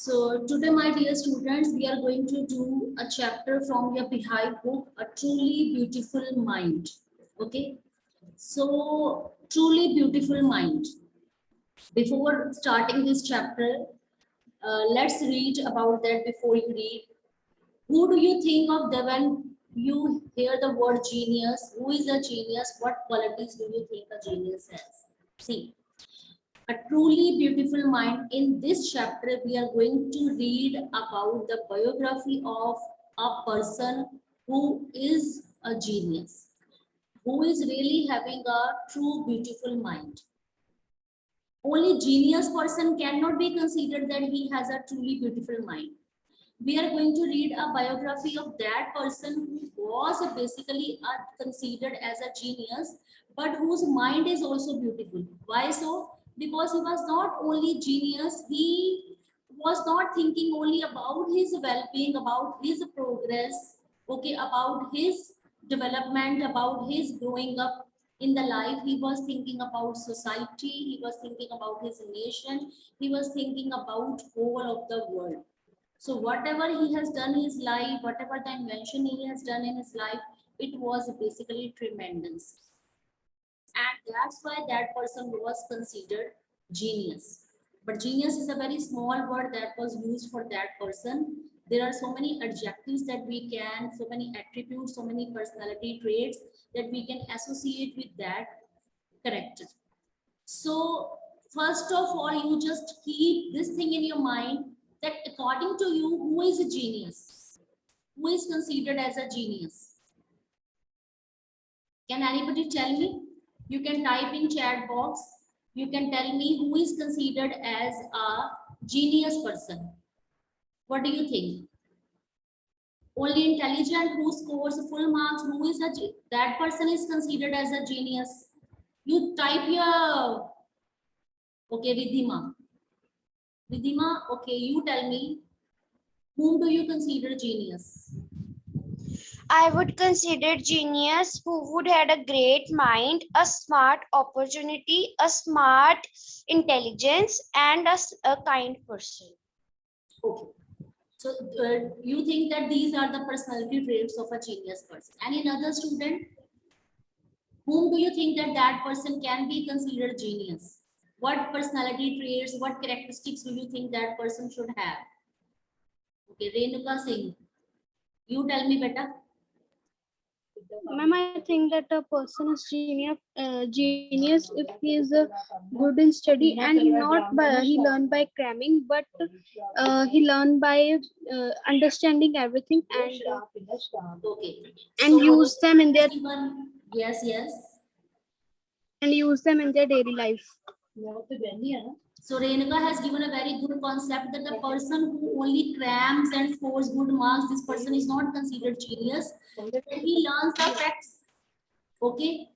So today, my dear students, we are going to do a chapter from your Bihai book, A Truly Beautiful Mind. Okay. So truly beautiful mind. Before starting this chapter, let's read about that before you read. Who do you think of when you hear the word genius? Who is a genius? What qualities do you think a genius has? See, a truly beautiful mind. In this chapter, we are going to read about the biography of a person who is a genius, who is really having a true beautiful mind. Only genius person cannot be considered that he has a truly beautiful mind. We are going to read a biography of that person who was basically considered as a genius, but whose mind is also beautiful. Why so? Because he was not only genius, he was not thinking only about his well-being, about his progress, okay, about his development, about his growing up in the life. He was thinking about society, he was thinking about his nation, he was thinking about whole of the world. So whatever he has done in his life, whatever the invention he has done in his life, it was basically tremendous. And that's why that person was considered genius. But genius is a very small word that was used for that person. There are so many adjectives that we can, so many attributes, so many personality traits that we can associate with that character. So first of all, you just keep this thing in your mind that according to you, who is a genius? Who is considered as a genius? Can anybody tell me? You can type in chat box. You can tell me who is considered as a genius person. What do you think? Only intelligent who scores full marks, who is that person is considered as a genius. You type your, okay, Vidhima. Vidhima, okay, you tell me, whom do you consider genius? I would consider genius who would had a great mind, a smart opportunity, a smart intelligence, and a kind person. Okay. So you think that these are the personality traits of a genius person. And another student, whom do you think that that person can be considered genius? What personality traits, what characteristics do you think that person should have? Okay, Renuka Singh, you tell me better. Ma'am, I think that a person is genius if he is good in study and not by he learn by cramming, but he learn by understanding everything Okay, and so use them in their yes, yes. daily life. So Renuka has given a very good concept that the person who only crams and scores good marks, this person is not considered genius. He learns the facts. Okay.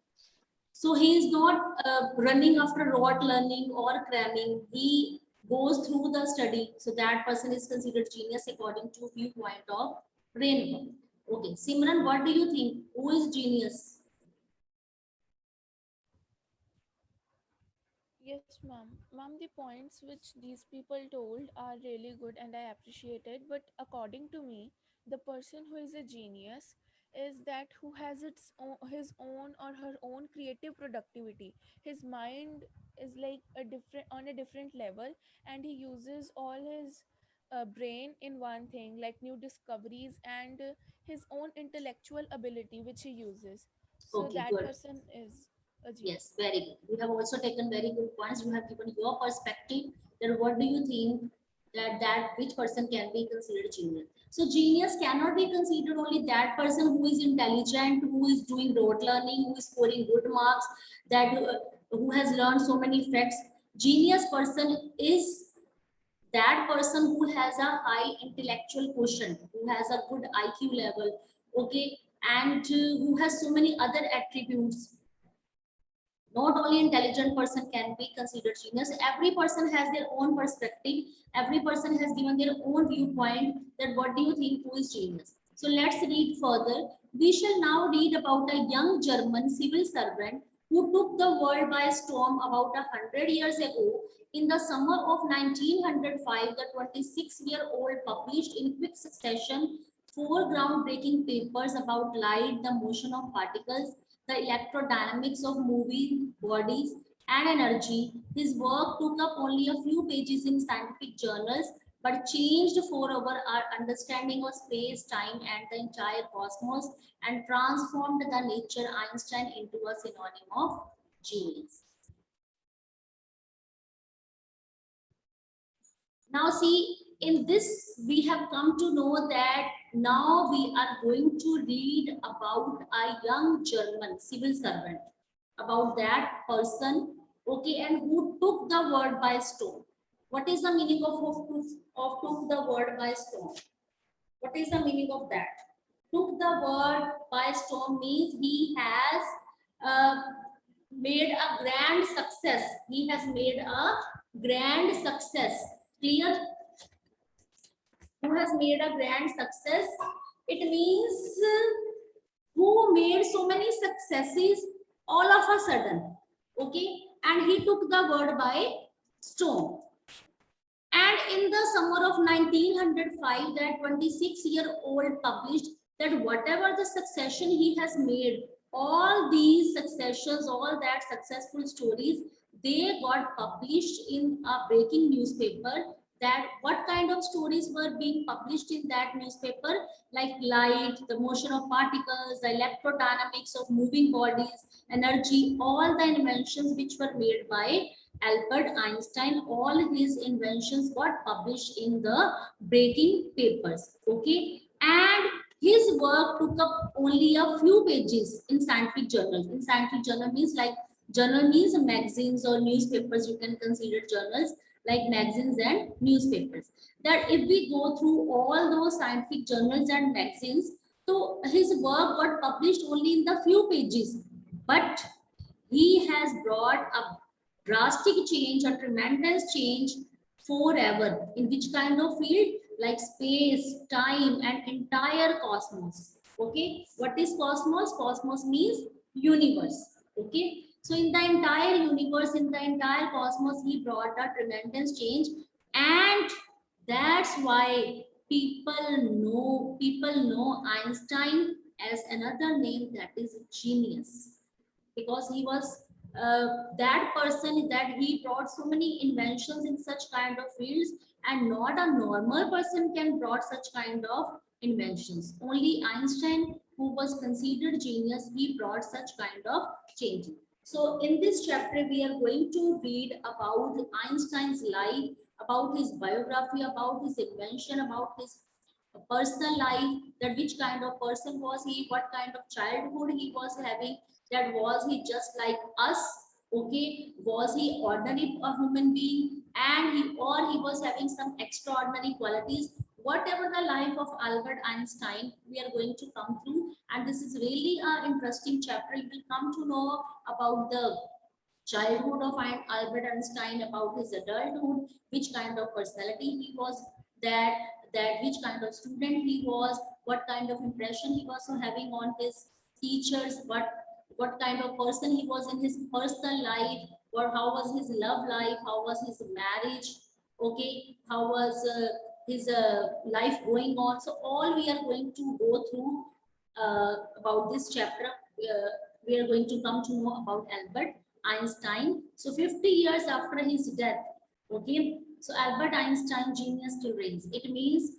So he is not running after rote learning or cramming. He goes through the study. So that person is considered genius according to viewpoint of Renuka. Okay. Simran, what do you think? Who is genius? Yes, ma'am. Ma'am, the points which these people told are really good and I appreciate it. But according to me, the person who is a genius is that who has his own or her own creative productivity. His mind is like a different on a different level, and he uses all his brain in one thing, like new discoveries and his own intellectual ability which he uses. So Okay, that good. person is a Yes, genius. very good. You have also taken very good points. You have given your perspective. Then what do you think that which person can be considered genius? So genius cannot be considered only that person who is intelligent, who is doing rote learning, who is scoring good marks, that who has learned so many facts. Genius person is that person who has a high intellectual quotient, who has a good IQ level, okay, and who has so many other attributes. Not only intelligent person can be considered genius. Every person has their own perspective. Every person has given their own viewpoint that what do you think who is genius. So let's read further. We shall now read about a young German civil servant who took the world by storm about 100 years ago. In the summer of 1905, the 26-year-old published in quick succession 4 groundbreaking papers about light, the motion of particles, the electrodynamics of moving bodies, and energy. His work took up only a few pages in scientific journals, but changed forever our understanding of space, time, and the entire cosmos, and transformed the nature Einstein into a synonym of genius. Now see, in this we have come to know that now we are going to read about a young German civil servant, about that person, okay, and who took the word by storm. What is the meaning of took the word by storm? What is the meaning of that? Took the word by storm means he has uh, made a grand success. He has made a grand success. Clear? Who has made a grand success? It means who made so many successes all of a sudden. Okay, and he took the word by storm. And in the summer of 1905, that 26-year-old published that whatever the succession he has made, all these successions, all that successful stories, they got published in a breaking newspaper. That what kind of stories were being published in that newspaper, like light, the motion of particles, the electrodynamics of moving bodies, energy, all the inventions which were made by Albert Einstein, all his inventions got published in the breaking papers. Okay, and his work took up only a few pages in scientific journals. In scientific journal means like journal means magazines or newspapers. You can consider journals like magazines and newspapers. That if we go through all those scientific journals and magazines, so his work got published only in the few pages, but he has brought a drastic change, a tremendous change forever. In which kind of field? Like space, time, and entire cosmos. Okay, what is cosmos? Cosmos means universe. Okay, so in the entire universe, in the entire cosmos, he brought a tremendous change, and that's why people know Einstein as another name, that is genius, because he was that person that he brought so many inventions in such kind of fields, and not a normal person can brought such kind of inventions. Only Einstein, who was considered genius, he brought such kind of change. So in this chapter we are going to read about Einstein's life, about his biography, about his invention, about his personal life, that which kind of person was he, what kind of childhood he was having, that was he just like us, okay, was he ordinary a human being, and he or he was having some extraordinary qualities. Whatever the life of Albert Einstein, we are going to come through, and this is really an interesting chapter. You will come to know about the childhood of Albert Einstein, about his adulthood, which kind of personality he was, that which kind of student he was, what kind of impression he was having on his teachers, what kind of person he was in his personal life, or how was his love life, how was his marriage, okay, how was his life going on. So all we are going to go through about this chapter. We are going to come to know about Albert Einstein. So 50 years after his death, okay, so Albert Einstein, genius still reigns. It means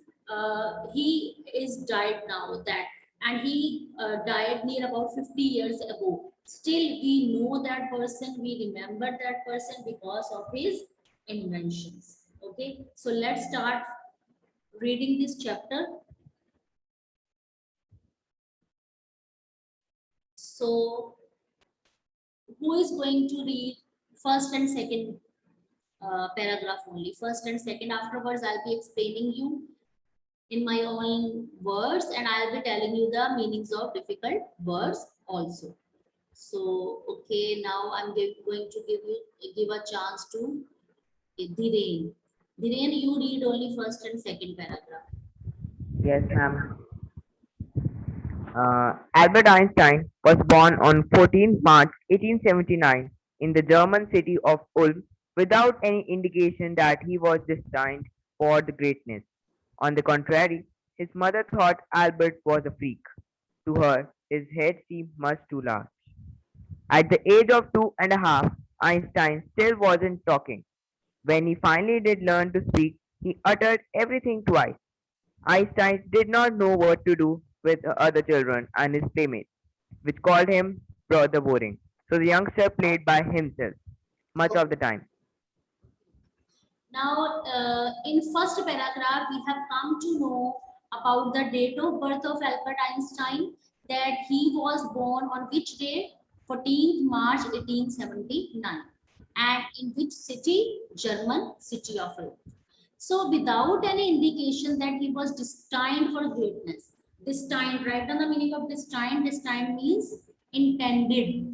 he is died now, that, and he died near about 50 years ago. Still, we know that person, we remember that person because of his inventions. Okay, so let's start reading this chapter. So, who is going to read first and second paragraph only? First and second. Afterwards, I'll be explaining you in my own words, and I'll be telling you the meanings of difficult words also. So, okay, now I'm going to give a chance to Dhiren. Dhiren, you read only first and second paragraph. Yes, ma'am. Albert Einstein was born on 14 March 1879 in the German city of Ulm without any indication that he was destined for the greatness. On the contrary, his mother thought Albert was a freak. To her, his head seemed much too large. At the age of 2.5, Einstein still wasn't talking. When he finally did learn to speak, he uttered everything twice. Einstein did not know what to do with the other children and his playmates, which called him Brother Boring. So the youngster played by himself much of the time. Now, in first paragraph, we have come to know about the date of birth of Albert Einstein, that he was born on which day? 14th March 1879. And in which city? German city of Ulm. So without any indication that he was destined for greatness. Destined, write down the meaning of destined. Destined means intended.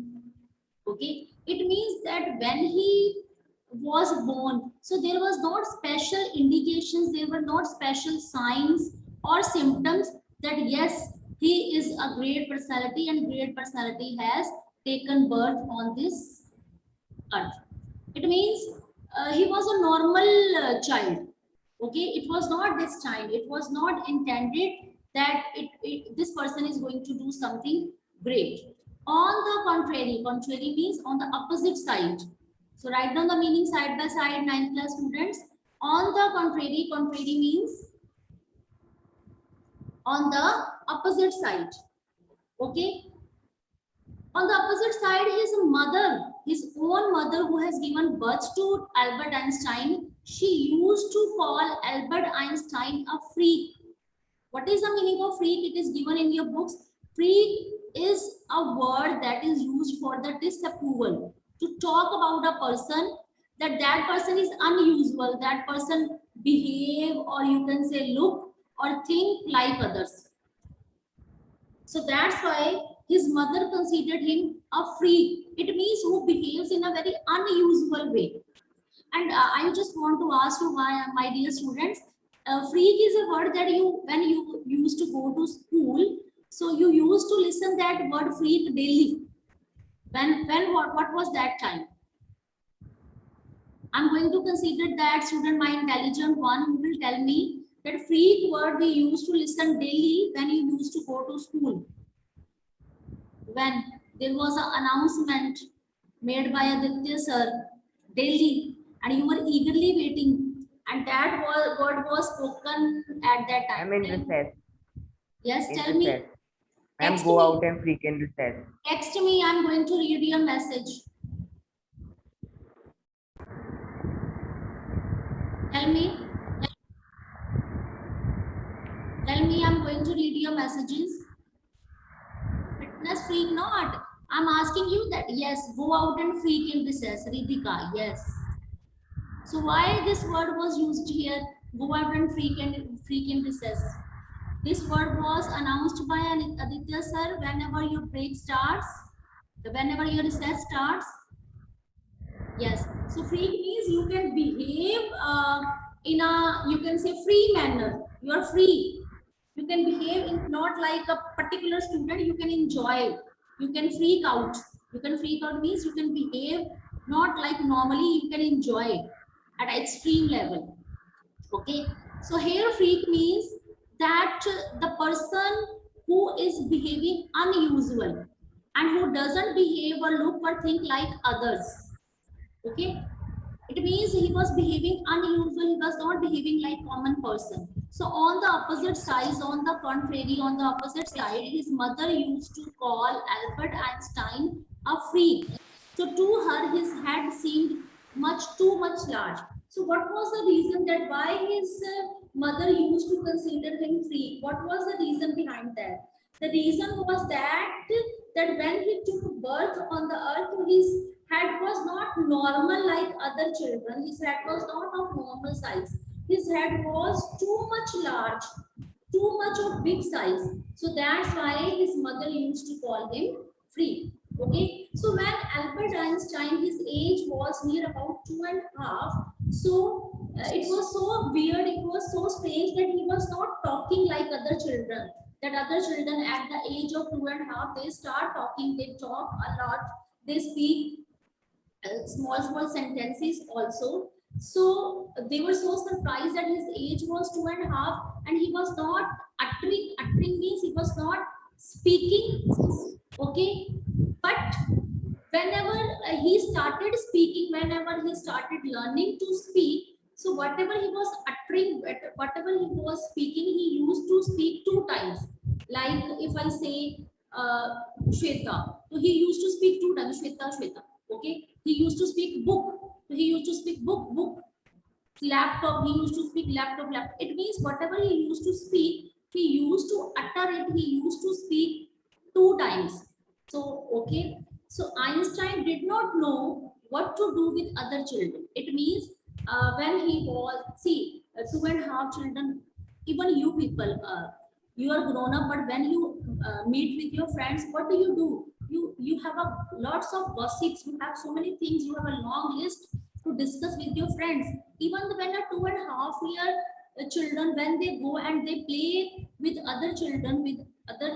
Okay, it means that when he was born, so there was not special indications, there were not special signs or symptoms that yes, he is a great personality and great personality has taken birth on this earth. It means he was a normal child. Okay, it was not destined, it was not intended that this person is going to do something great. On the contrary, contrary means on the opposite side. So write down the meaning side by side, 9th class students. On the contrary, contrary means on the opposite side. Okay, on the opposite side, his mother, his own mother who has given birth to Albert Einstein, she used to call Albert Einstein a freak. What is the meaning of freak? It is given in your books. Freak is a word that is used for the disapproval, to talk about a person, that that person is unusual, that person behave, or you can say look or think like others. So that's why his mother considered him a freak. It means who behaves in a very unusual way. And I just want to ask you, my dear students, freak is a word that you, when you used to go to school, so you used to listen that word freak daily. What was that time? I'm going to consider that student, my intelligent one, who will tell me that freak word we used to listen daily when you used to go to school. When there was an announcement made by Aditya sir daily, and you were eagerly waiting, and that word was spoken at that time. I'm in recess. Yes, In tell me. recess. I'm Text go me. out and freak in recess. Text me. I'm going to read your message. Tell me. Tell me. I'm going to read your messages. Fitness freak, not. I'm asking you that. Yes, go out and freak in recess. Ritika, yes. So why this word was used here? Go out and freak in recess. This word was announced by Aditya sir whenever your break starts, whenever your recess starts. Yes. So freak means you can behave in a, you can say, free manner. You are free. You can behave in not like a particular student. You can enjoy. You can freak out. You can freak out means you can behave not like normally. You can enjoy at an extreme level. Okay. So here freak means that the person who is behaving unusual and who doesn't behave or look or think like others. Okay, it means he was behaving unusual, he was not behaving like common person. So on the opposite side, on the contrary, on the opposite side, his mother used to call Albert Einstein a freak. So to her, his head seemed too much large. So what was the reason that why his mother used to consider him freak? What was the reason behind that? The reason was that when he took birth on the earth, his head was not normal like other children. His head was not of normal size. His head was too much large, too much of big size. So that's why his mother used to call him freak. Okay. So when Albert Einstein, his age was near about 2.5. So it was so weird, it was so strange that he was not talking like other children. That other children at the age of 2.5, they start talking, they talk a lot, they speak small sentences also. So they were so surprised that his age was 2.5 and he was not uttering means he was not speaking. Okay, but whenever he started speaking, whenever he started learning to speak, so whatever he was uttering, whatever he was speaking, he used to speak 2 times. Like if I say Shweta, so he used to speak 2 times, Shweta, Shweta. Okay, he used to speak book, so he used to speak book, book. Laptop, he used to speak laptop, laptop. It means whatever he used to speak, he used to utter it, he used to speak 2 times. So, okay. So Einstein did not know what to do with other children. It means when he was, see, 2.5 children, even you people, you are grown up, but when you meet with your friends, what do? You have a lots of gossips, you have so many things, you have a long list to discuss with your friends. Even when a 2.5 year children, when they go and they play with other children, with other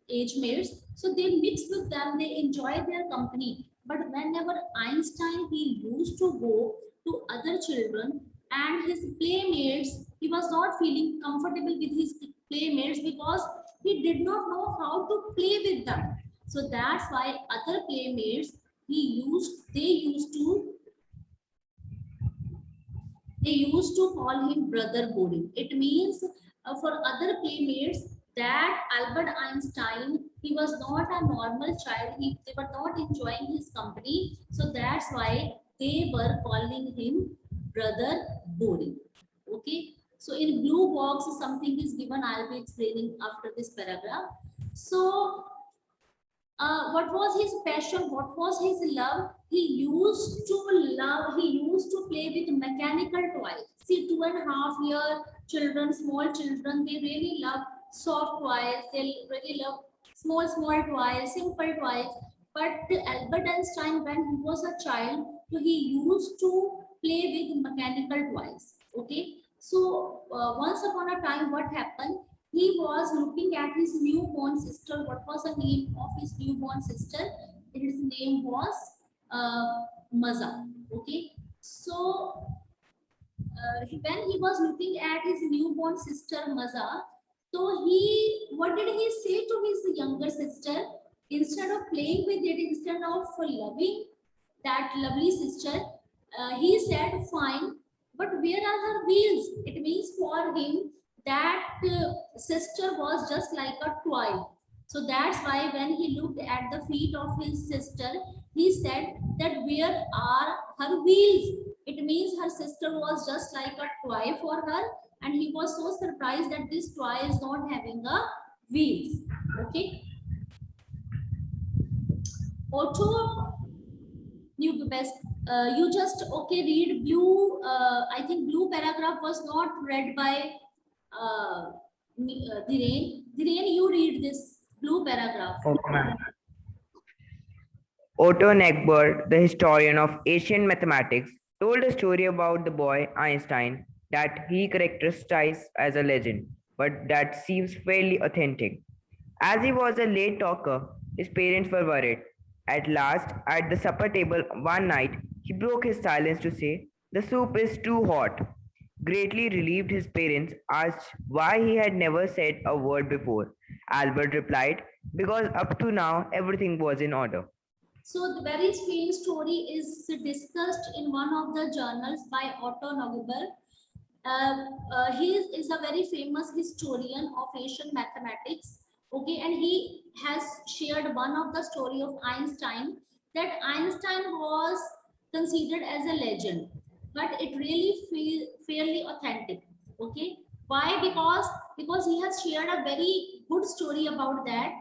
age mates, so they mix with them, they enjoy their company. But whenever Einstein, he used to go to other children and his playmates, he was not feeling comfortable with his playmates because he did not know how to play with them. So that's why other playmates, they used to call him brother Boring. It means for other playmates that Albert Einstein, he was not a normal child. They were not enjoying his company. So that's why they were calling him brother Boring. Okay. So in blue box, something is given. I'll be explaining after this paragraph. So what was his passion, what was his love? He used to play with mechanical toys. See, 2.5 year children, small children, they really love soft toys, they really love small toys, simple toys. But Albert Einstein, when he was a child, so he used to play with mechanical toys. Okay, so once upon a time, what happened, he was looking at his newborn sister. What was the name of his newborn sister? His name was Maza. Okay, so when he was looking at his newborn sister Maza, so what did he say to his younger sister? Instead of playing with it, instead of loving that lovely sister, he said, "Fine, but where are her wheels?" It means for him that sister was just like a toy. So that's why when he looked at the feet of his sister, he said that where are her wheels? It means her sister was just like a toy for her, and he was so surprised that this toy is not having a wheels. Okay. Otto, you just okay read blue. I think blue paragraph was not read by Dhiren. Dhiren, you read this blue paragraph. Okay, ma'am. Otto Negbert, the historian of Asian mathematics, told a story about the boy Einstein that he characterized as a legend, but that seems fairly authentic. As he was a late talker, his parents were worried. At last, at the supper table one night, he broke his silence to say, "The soup is too hot." Greatly relieved, his parents asked why he had never said a word before. Albert replied, "Because up to now everything was in order." So the very strange story is discussed in one of the journals by Otto Neubauer. He is a very famous historian of Asian mathematics. Okay, and he has shared one of the story of Einstein, that Einstein was considered as a legend, but it really feel fairly authentic. Okay, why? Because he has shared a very good story about that.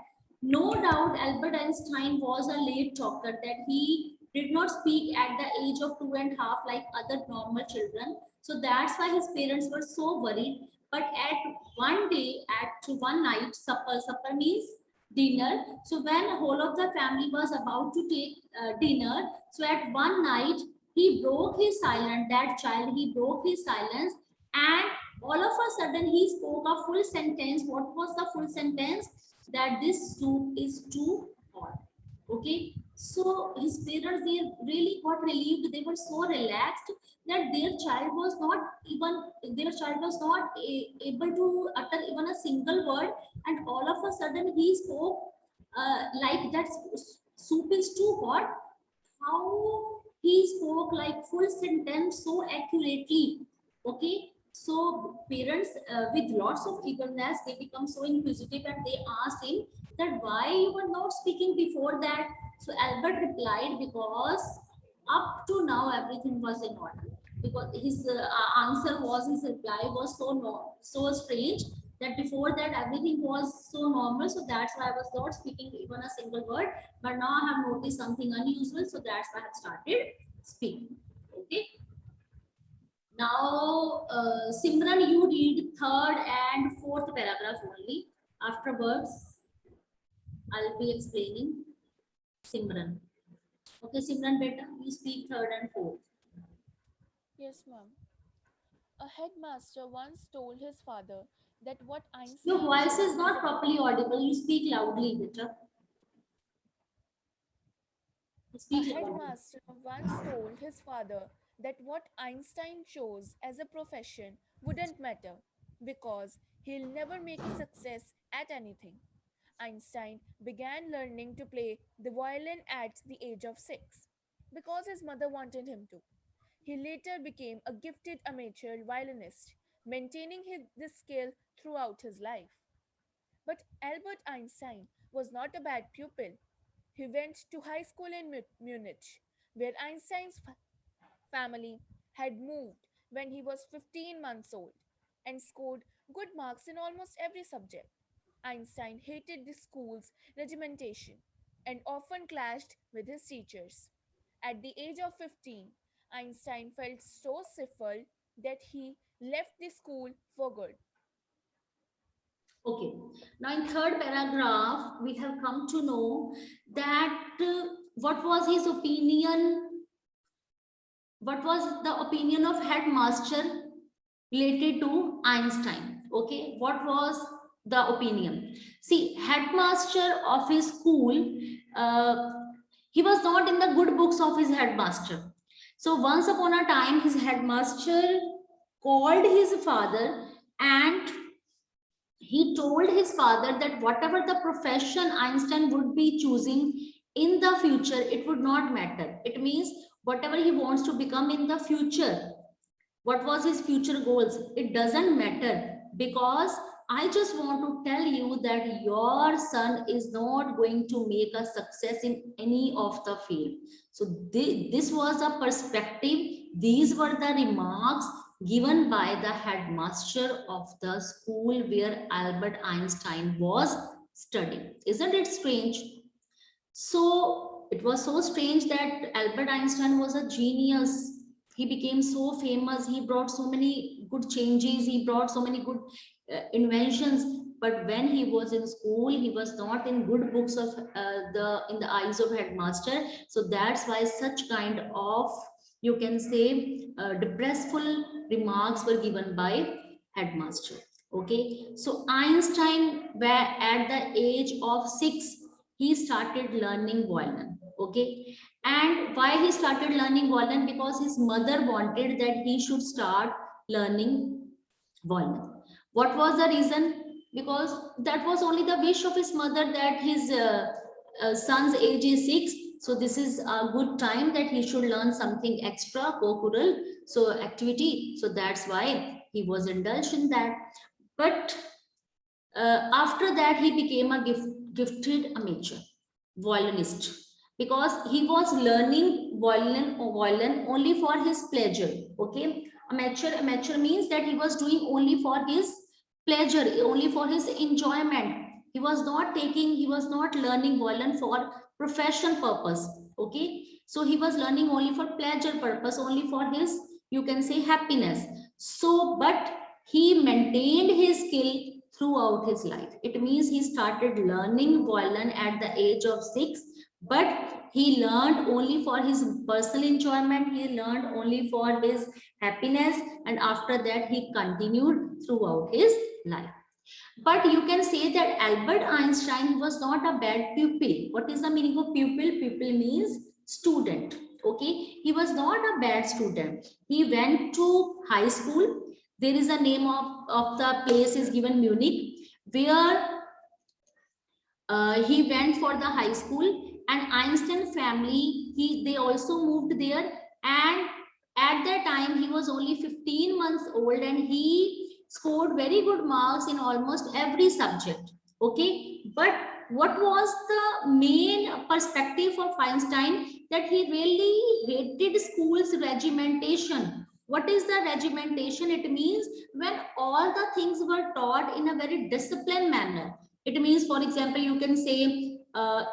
No doubt Albert Einstein was a late talker, that he did not speak at the age of 2.5 like other normal children. So that's why his parents were so worried. But at one day, at one night, supper means dinner. So when whole of the family was about to take dinner, so at one night, he broke his silence, that child, he broke his silence, and all of a sudden he spoke a full sentence. What was the full sentence? That this soup is too hot. Okay, so his parents, they really got relieved. They were so relaxed that their child was not able to utter even a single word, and all of a sudden he spoke like that soup is too hot. How he spoke like full sentence so accurately. Okay, so parents with lots of eagerness, they become so inquisitive and they asked him that why you were not speaking before that. So Albert replied, because up to now everything was in order. Because his his reply was so so strange, that before that everything was so normal. So that's why I was not speaking even a single word. But now I have noticed something unusual. So that's why I have started speaking. Okay. Now, Simran, you read third and fourth paragraph only. Afterwards, I'll be explaining Simran. Okay, Simran, beta, you speak third and fourth. Yes, ma'am. A headmaster once told his father that what Your Einstein voice chose is as not a properly audible. You speak loudly, beta. A Speak loudly. headmaster once told his father that what Einstein chose as a profession wouldn't matter because he'll never make a success at anything. Einstein began learning to play the violin at the age of 6 because his mother wanted him to. He later became a gifted amateur violinist, maintaining this skill throughout his life. But Albert Einstein was not a bad pupil. He went to high school in Munich, where Einstein's family had moved when he was 15 months old, and scored good marks in almost every subject. Einstein hated the school's regimentation and often clashed with his teachers. At the age of 15, Einstein felt so stifled that he left the school for good. Okay. Now, in third paragraph, we have come to know that what was his opinion, what was the opinion of headmaster related to Einstein. Okay, what was the opinion? See, headmaster of his school, uh, he was not in the good books of his headmaster. So once upon a time, his headmaster called his father, and he told his father that whatever the profession Einstein would be choosing in the future, it would not matter. It means whatever he wants to become in the future, what was his future goals, it doesn't matter, because I just want to tell you that your son is not going to make a success in any of the field. So this was a perspective, these were the remarks given by the headmaster of the school where Albert Einstein was studying. Isn't it strange? So it was so strange that Albert Einstein was a genius. He became so famous. He brought so many good changes. He brought so many good inventions. But when he was in school, he was not in good books of the in the eyes of headmaster. So that's why such kind of, you can say, depressful remarks were given by headmaster. Okay, so Einstein, where at the age of 6, he started learning violin. Okay, and why he started learning violin? Because his mother wanted that he should start learning violin. What was the reason? Because that was only the wish of his mother, that his son's age is 6, so this is a good time that he should learn something extra co-curricular so activity. So that's why he was indulged in that. But after that, he became a gifted amateur violinist, because he was learning violin only for his pleasure. Okay, amateur means that he was doing only for his pleasure, only for his enjoyment. He was not learning violin for profession purpose. Okay, so he was learning only for pleasure purpose, only for his, you can say, happiness. So but he maintained his skill throughout his life. It means he started learning violin at the age of 6, but he learned only for his personal enjoyment. He learned only for his happiness, and after that he continued throughout his life. But you can say that Albert Einstein was not a bad pupil. What is the meaning of pupil? Pupil means student. Okay, he was not a bad student. He went to high school. There is a name of the place is given Munich, where he went for the high school, and Einstein family, they also moved there. And at that time he was only 15 months old, and he scored very good marks in almost every subject. Okay, but what was the main perspective of Einstein? That he really hated school's regimentation. What is the regimentation? It means when all the things were taught in a very disciplined manner. It means, for example, you can say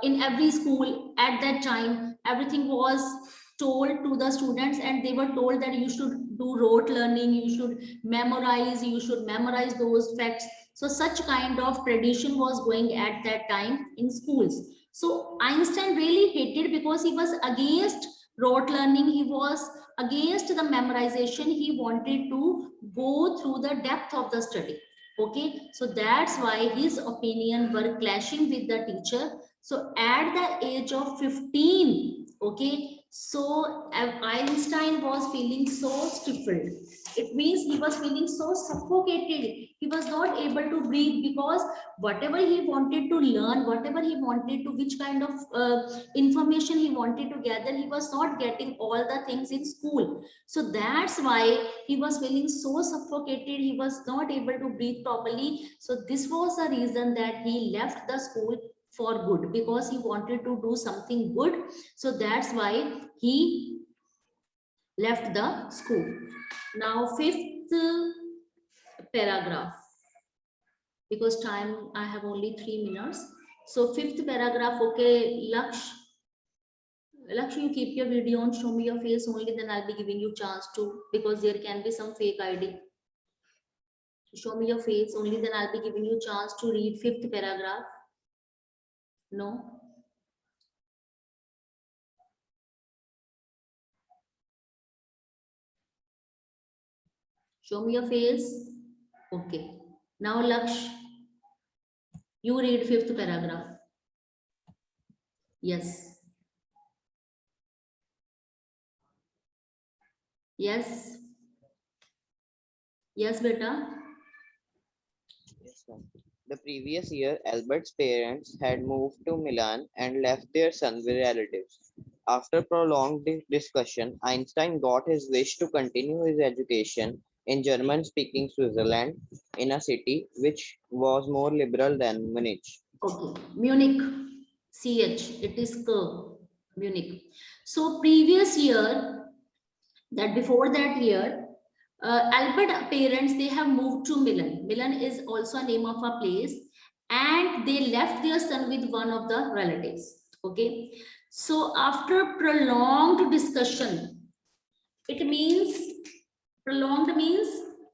in every school at that time, everything was told to the students, and they were told that you should do rote learning, you should memorize those facts. So such kind of tradition was going at that time in schools. So Einstein really hated, because he was against rote learning, he was against the memorization, he wanted to go through the depth of the study. Okay, so that's why his opinion were clashing with the teacher. So at the age of 15, okay, so Einstein was feeling so stifled. It means he was feeling so suffocated. He was not able to breathe, because whatever he wanted to learn, whatever he wanted to, which kind of information he wanted to gather, he was not getting all the things in school. So that's why he was feeling so suffocated. He was not able to breathe properly. So this was the reason that he left the school for good, because he wanted to do something good. So that's why he left the school. Now fifth paragraph, because time I have only 3 minutes. So fifth paragraph. Okay, Laksh, you keep your video on, show me your face only, then I'll be giving you chance to, because there can be some fake ID. Show me your face only, then I'll be giving you chance to read fifth paragraph. No? Show me your face. Okay. Now Laksh, you read fifth paragraph. Yes. Yes. Yes, beta. Yes, ma'am. The previous year, Albert's parents had moved to Milan and left their son with relatives. After prolonged discussion, Einstein got his wish to continue his education in German speaking Switzerland, in a city which was more liberal than Munich. Okay. Munich. CH. It is K. Munich. So previous year, that before that year, Albert parents, they have moved to Milan. Milan is also a name of a place, and they left their son with one of the relatives. Okay, so after prolonged discussion, it means, prolonged means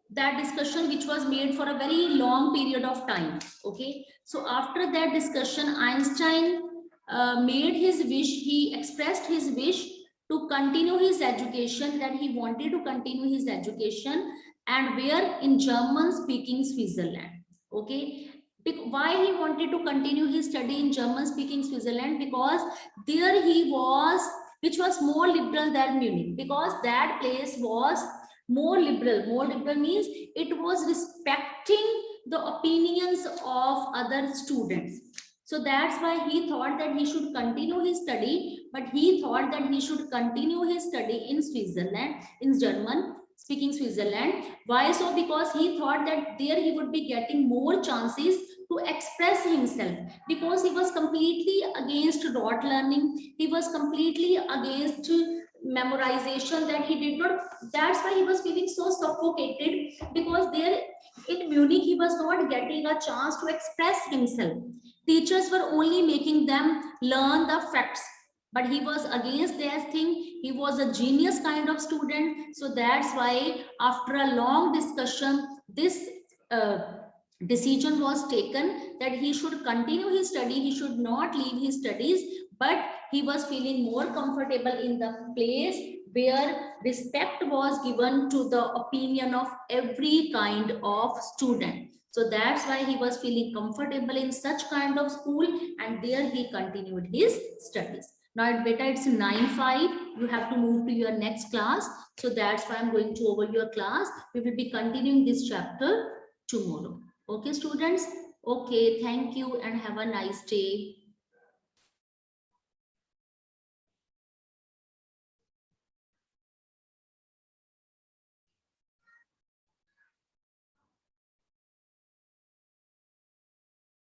that discussion which was made for a very long period of time. Okay, so after that discussion, Einstein made his wish, he expressed his wish to continue his education, that he wanted to continue his education, and where in German speaking Switzerland. Okay, why he wanted to continue his study in German speaking Switzerland? Because there he was, which was more liberal than Munich, because that place was more liberal. More liberal means it was respecting the opinions of other students. So that's why he thought that he should continue his study, but he thought that he should continue his study in Switzerland, in German speaking Switzerland. Why so? Because he thought that there he would be getting more chances to express himself, because he was completely against rote learning. He was completely against memorization, that he did not, that's why he was feeling so suffocated, because there in Munich he was not getting a chance to express himself. Teachers were only making them learn the facts, but he was against their thing. He was a genius kind of student. So that's why after a long discussion, this decision was taken that he should continue his study, he should not leave his studies, but he was feeling more comfortable in the place where respect was given to the opinion of every kind of student. So that's why he was feeling comfortable in such kind of school, and there he continued his studies. Now, beta, it's 9:05. You have to move to your next class. So that's why I'm going to over your class. We will be continuing this chapter tomorrow. Okay, students? Okay, thank you and have a nice day.